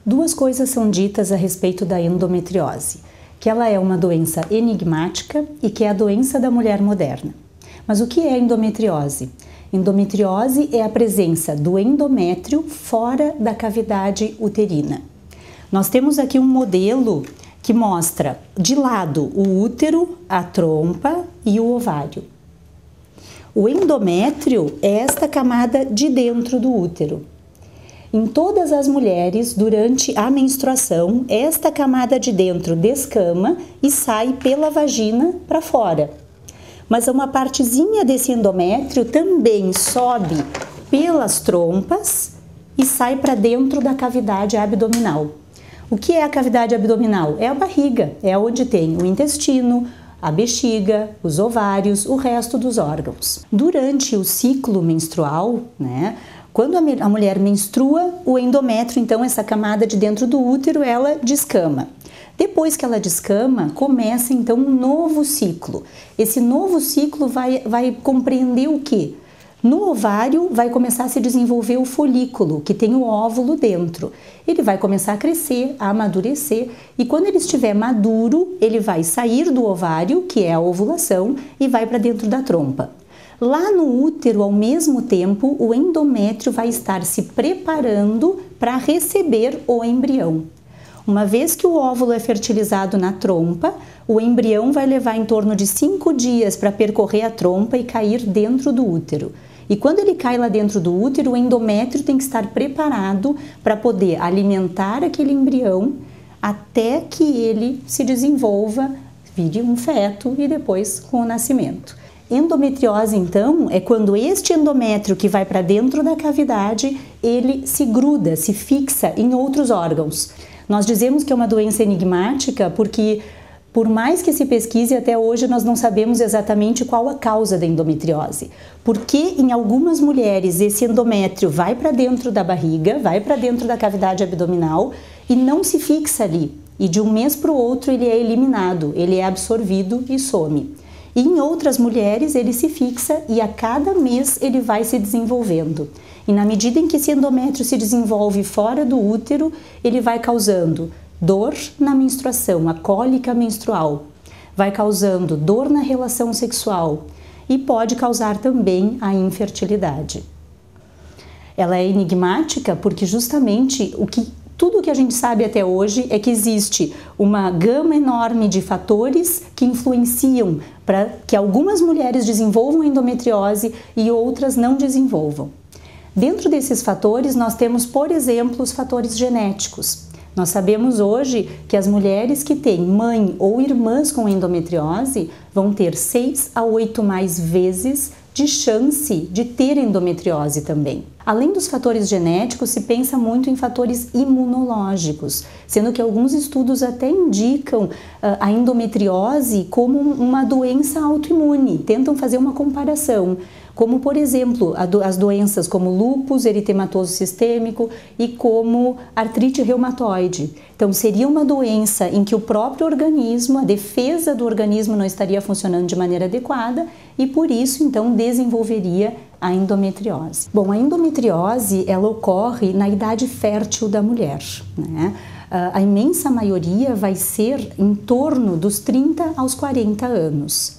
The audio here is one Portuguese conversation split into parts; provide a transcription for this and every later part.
Duas coisas são ditas a respeito da endometriose, que ela é uma doença enigmática e que é a doença da mulher moderna. Mas o que é endometriose? Endometriose é a presença do endométrio fora da cavidade uterina. Nós temos aqui um modelo que mostra de lado o útero, a trompa e o ovário. O endométrio é esta camada de dentro do útero. Em todas as mulheres, durante a menstruação, esta camada de dentro descama e sai pela vagina para fora. Mas uma partezinha desse endométrio também sobe pelas trompas e sai para dentro da cavidade abdominal. O que é a cavidade abdominal? É a barriga, é onde tem o intestino, a bexiga, os ovários, o resto dos órgãos. Durante o ciclo menstrual, quando a mulher menstrua, o endométrio, então essa camada de dentro do útero, ela descama. Depois que ela descama, começa então um novo ciclo. Esse novo ciclo vai compreender o quê? No ovário vai começar a se desenvolver o folículo, que tem o óvulo dentro. Ele vai começar a crescer, a amadurecer, e quando ele estiver maduro, ele vai sair do ovário, que é a ovulação, e vai para dentro da trompa. Lá no útero, ao mesmo tempo, o endométrio vai estar se preparando para receber o embrião. Uma vez que o óvulo é fertilizado na trompa, o embrião vai levar em torno de 5 dias para percorrer a trompa e cair dentro do útero. E quando ele cai lá dentro do útero, o endométrio tem que estar preparado para poder alimentar aquele embrião até que ele se desenvolva, vire um feto e depois com o nascimento. Endometriose, então, é quando este endométrio que vai para dentro da cavidade, ele se gruda, se fixa em outros órgãos. Nós dizemos que é uma doença enigmática porque, por mais que se pesquise, até hoje nós não sabemos exatamente qual a causa da endometriose. Porque em algumas mulheres esse endométrio vai para dentro da barriga, vai para dentro da cavidade abdominal e não se fixa ali. E de um mês para o outro ele é eliminado, ele é absorvido e some. E em outras mulheres ele se fixa e a cada mês ele vai se desenvolvendo. E na medida em que esse endométrio se desenvolve fora do útero, ele vai causando dor na menstruação, a cólica menstrual, vai causando dor na relação sexual e pode causar também a infertilidade. Ela é enigmática porque justamente tudo o que a gente sabe até hoje é que existe uma gama enorme de fatores que influenciam para que algumas mulheres desenvolvam endometriose e outras não desenvolvam. Dentro desses fatores, nós temos, por exemplo, os fatores genéticos. Nós sabemos hoje que as mulheres que têm mãe ou irmãs com endometriose vão ter 6 a 8 mais vezes de chance de ter endometriose também. Além dos fatores genéticos, se pensa muito em fatores imunológicos, sendo que alguns estudos até indicam a endometriose como uma doença autoimune, tentam fazer uma comparação, como por exemplo as doenças como lúpus eritematoso sistêmico e como artrite reumatoide. Então seria uma doença em que o próprio organismo, a defesa do organismo não estaria funcionando de maneira adequada e por isso então desenvolveria a endometriose. Bom, a endometriose ela ocorre na idade fértil da mulher, A imensa maioria vai ser em torno dos 30 aos 40 anos.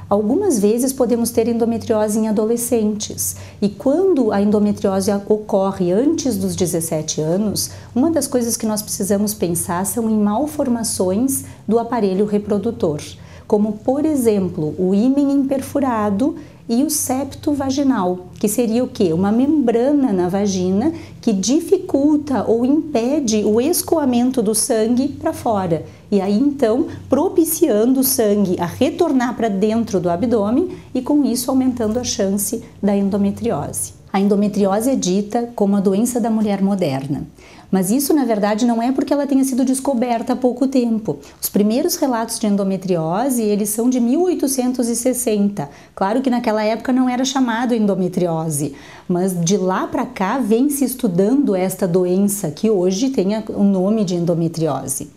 Algumas vezes podemos ter endometriose em adolescentes e quando a endometriose ocorre antes dos 17 anos, uma das coisas que nós precisamos pensar são em malformações do aparelho reprodutor, como por exemplo o ímen imperfurado e o septo vaginal, que seria o quê? Uma membrana na vagina que dificulta ou impede o escoamento do sangue para fora. E aí então propiciando o sangue a retornar para dentro do abdômen e com isso aumentando a chance da endometriose. A endometriose é dita como a doença da mulher moderna. Mas isso, na verdade, não é porque ela tenha sido descoberta há pouco tempo. Os primeiros relatos de endometriose, eles são de 1860. Claro que naquela época não era chamado endometriose, mas de lá para cá vem se estudando esta doença que hoje tem o nome de endometriose.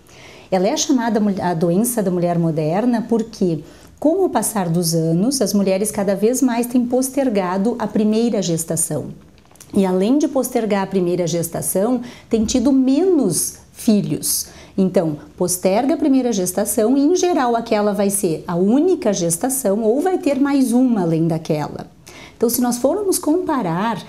Ela é chamada a doença da mulher moderna porque, com o passar dos anos, as mulheres cada vez mais têm postergado a primeira gestação. e além de postergar a primeira gestação, tem tido menos filhos. Então, posterga a primeira gestação e, em geral, aquela vai ser a única gestação ou vai ter mais uma além daquela. Então, se nós formos comparar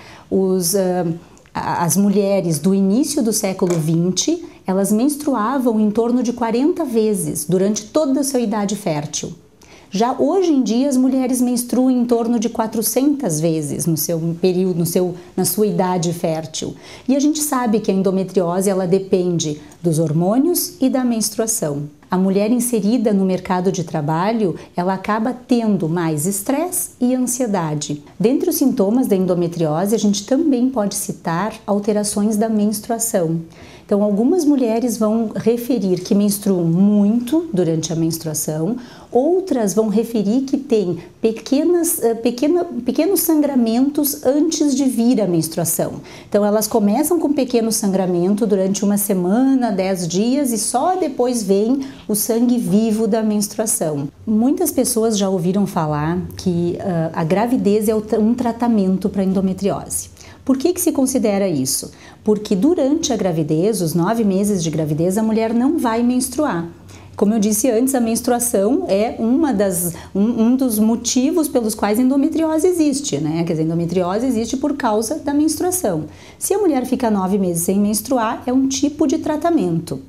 as mulheres do início do século XX, elas menstruavam em torno de 40 vezes durante toda a sua idade fértil. Já hoje em dia, as mulheres menstruam em torno de 400 vezes no seu período, na sua idade fértil. E a gente sabe que a endometriose ela depende dos hormônios e da menstruação. A mulher inserida no mercado de trabalho, ela acaba tendo mais estresse e ansiedade. Dentre os sintomas da endometriose, a gente também pode citar alterações da menstruação. Então, algumas mulheres vão referir que menstruam muito durante a menstruação, outras vão referir que têm pequenos sangramentos antes de vir a menstruação. Então, elas começam com pequeno sangramento durante uma semana, 10 dias e só depois vem o sangue vivo da menstruação. Muitas pessoas já ouviram falar que a gravidez é um tratamento para endometriose. Por que se considera isso? Porque durante a gravidez, os 9 meses de gravidez, a mulher não vai menstruar. Como eu disse antes, a menstruação é um dos motivos pelos quais a endometriose existe, né? Quer dizer, a endometriose existe por causa da menstruação. Se a mulher fica 9 meses sem menstruar, é um tipo de tratamento.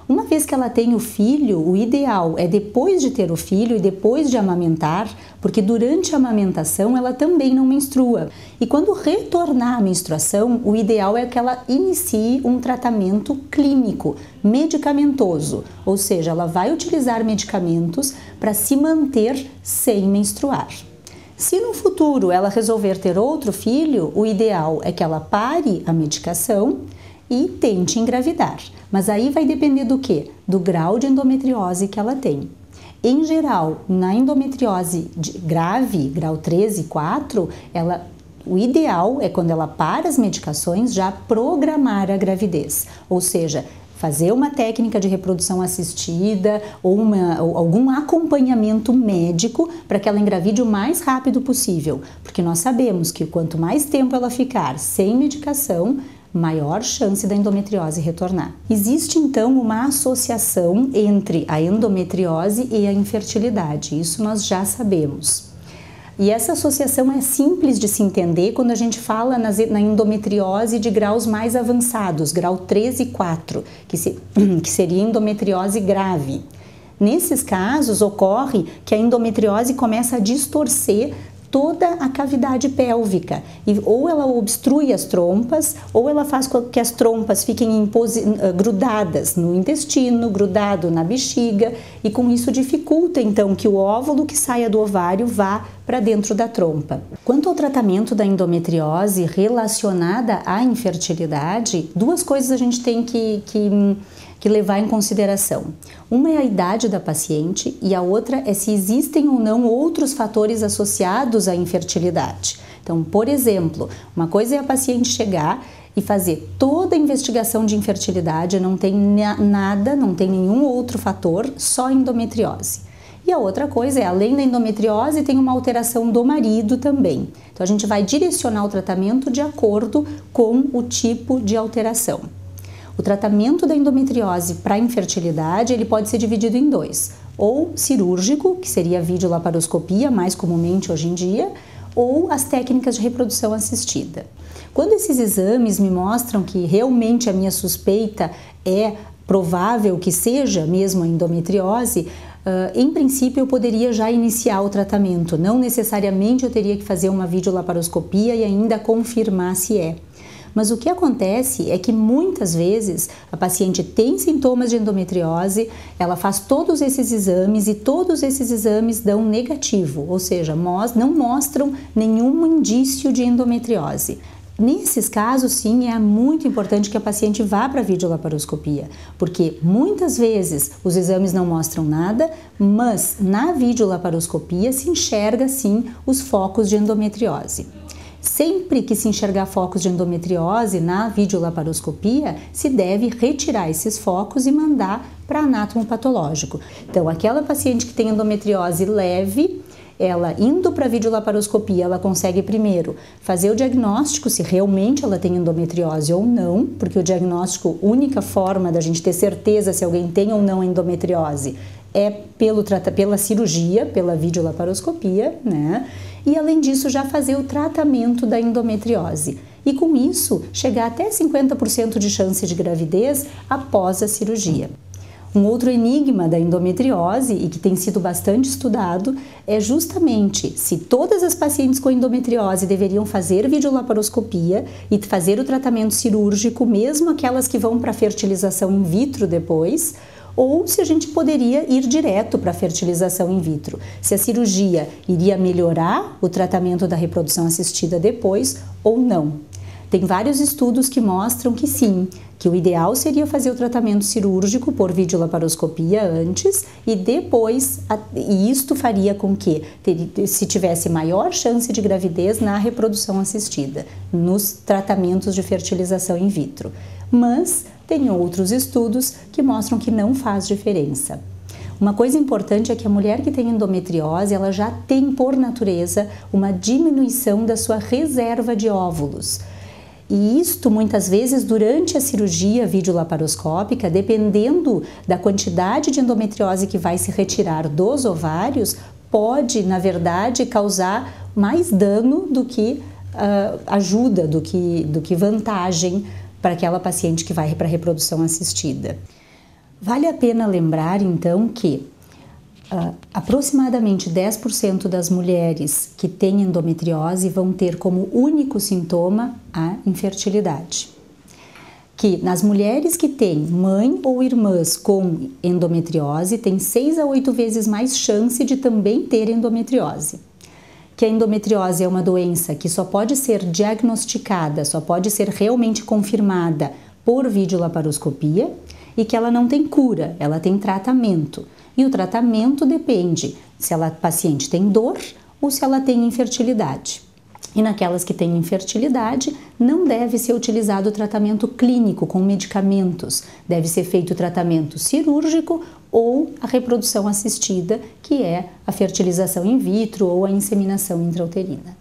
Uma vez que ela tem o filho, o ideal é depois de ter o filho e depois de amamentar, porque durante a amamentação ela também não menstrua. E quando retornar à menstruação, o ideal é que ela inicie um tratamento clínico, medicamentoso, ou seja, ela vai utilizar medicamentos para se manter sem menstruar. Se no futuro ela resolver ter outro filho, o ideal é que ela pare a medicação e tente engravidar. Mas aí vai depender do quê? Do grau de endometriose que ela tem. Em geral, na endometriose grave, grau 3 e 4, o ideal é quando ela para as medicações já programar a gravidez, ou seja, fazer uma técnica de reprodução assistida ou algum acompanhamento médico para que ela engravide o mais rápido possível, porque nós sabemos que quanto mais tempo ela ficar sem medicação, maior chance da endometriose retornar. Existe então uma associação entre a endometriose e a infertilidade, isso nós já sabemos. E essa associação é simples de se entender quando a gente fala na endometriose de graus mais avançados, grau 3 e 4, que seria endometriose grave. Nesses casos, ocorre que a endometriose começa a distorcer toda a cavidade pélvica, ou ela obstrui as trompas, ou ela faz com que as trompas fiquem grudadas no intestino, grudado na bexiga, e com isso dificulta então que o óvulo que saia do ovário vá para dentro da trompa. Quanto ao tratamento da endometriose relacionada à infertilidade, duas coisas a gente tem que levar em consideração. Uma é a idade da paciente e a outra é se existem ou não outros fatores associados à infertilidade. Então, por exemplo, uma coisa é a paciente chegar e fazer toda a investigação de infertilidade, não tem nada, não tem nenhum outro fator, só endometriose. E a outra coisa é, além da endometriose, tem uma alteração do marido também. Então, a gente vai direcionar o tratamento de acordo com o tipo de alteração. O tratamento da endometriose para infertilidade, ele pode ser dividido em dois. Ou cirúrgico, que seria a videolaparoscopia, mais comumente hoje em dia, ou as técnicas de reprodução assistida. Quando esses exames me mostram que realmente a minha suspeita é provável que seja mesmo a endometriose, em princípio eu poderia já iniciar o tratamento. Não necessariamente eu teria que fazer uma videolaparoscopia e ainda confirmar se é. Mas o que acontece é que muitas vezes a paciente tem sintomas de endometriose, ela faz todos esses exames e todos esses exames dão negativo, ou seja, não mostram nenhum indício de endometriose. Nesses casos, sim, é muito importante que a paciente vá para a videolaparoscopia, porque muitas vezes os exames não mostram nada, mas na videolaparoscopia se enxerga, sim, os focos de endometriose. Sempre que se enxergar focos de endometriose na videolaparoscopia, se deve retirar esses focos e mandar para anátomo patológico. Então, aquela paciente que tem endometriose leve, ela indo para a videolaparoscopia, ela consegue primeiro fazer o diagnóstico se realmente ela tem endometriose ou não, porque o diagnóstico, única forma da gente ter certeza se alguém tem ou não endometriose é pela cirurgia, pela videolaparoscopia, né? E além disso já fazer o tratamento da endometriose. E com isso, chegar até 50% de chance de gravidez após a cirurgia. Um outro enigma da endometriose, e que tem sido bastante estudado, é justamente se todas as pacientes com endometriose deveriam fazer videolaparoscopia e fazer o tratamento cirúrgico, mesmo aquelas que vão para a fertilização in vitro depois, ou se a gente poderia ir direto para a fertilização in vitro. Se a cirurgia iria melhorar o tratamento da reprodução assistida depois ou não. Tem vários estudos que mostram que sim, que o ideal seria fazer o tratamento cirúrgico por videolaparoscopia antes e depois, e isto faria com que se tivesse maior chance de gravidez na reprodução assistida, nos tratamentos de fertilização in vitro. Mas tem outros estudos que mostram que não faz diferença. Uma coisa importante é que a mulher que tem endometriose, ela já tem por natureza uma diminuição da sua reserva de óvulos. E isto, muitas vezes, durante a cirurgia videolaparoscópica, dependendo da quantidade de endometriose que vai se retirar dos ovários, pode, na verdade, causar mais dano do que ajuda, do que vantagem para aquela paciente que vai para a reprodução assistida. Vale a pena lembrar, então, que aproximadamente 10% das mulheres que têm endometriose vão ter como único sintoma a infertilidade. Que nas mulheres que têm mãe ou irmãs com endometriose, tem 6 a 8 vezes mais chance de também ter endometriose. Que a endometriose é uma doença que só pode ser diagnosticada, só pode ser realmente confirmada por videolaparoscopia e que ela não tem cura, ela tem tratamento. E o tratamento depende se a paciente tem dor ou se ela tem infertilidade. E naquelas que têm infertilidade, não deve ser utilizado o tratamento clínico com medicamentos. Deve ser feito o tratamento cirúrgico ou a reprodução assistida, que é a fertilização in vitro ou a inseminação intrauterina.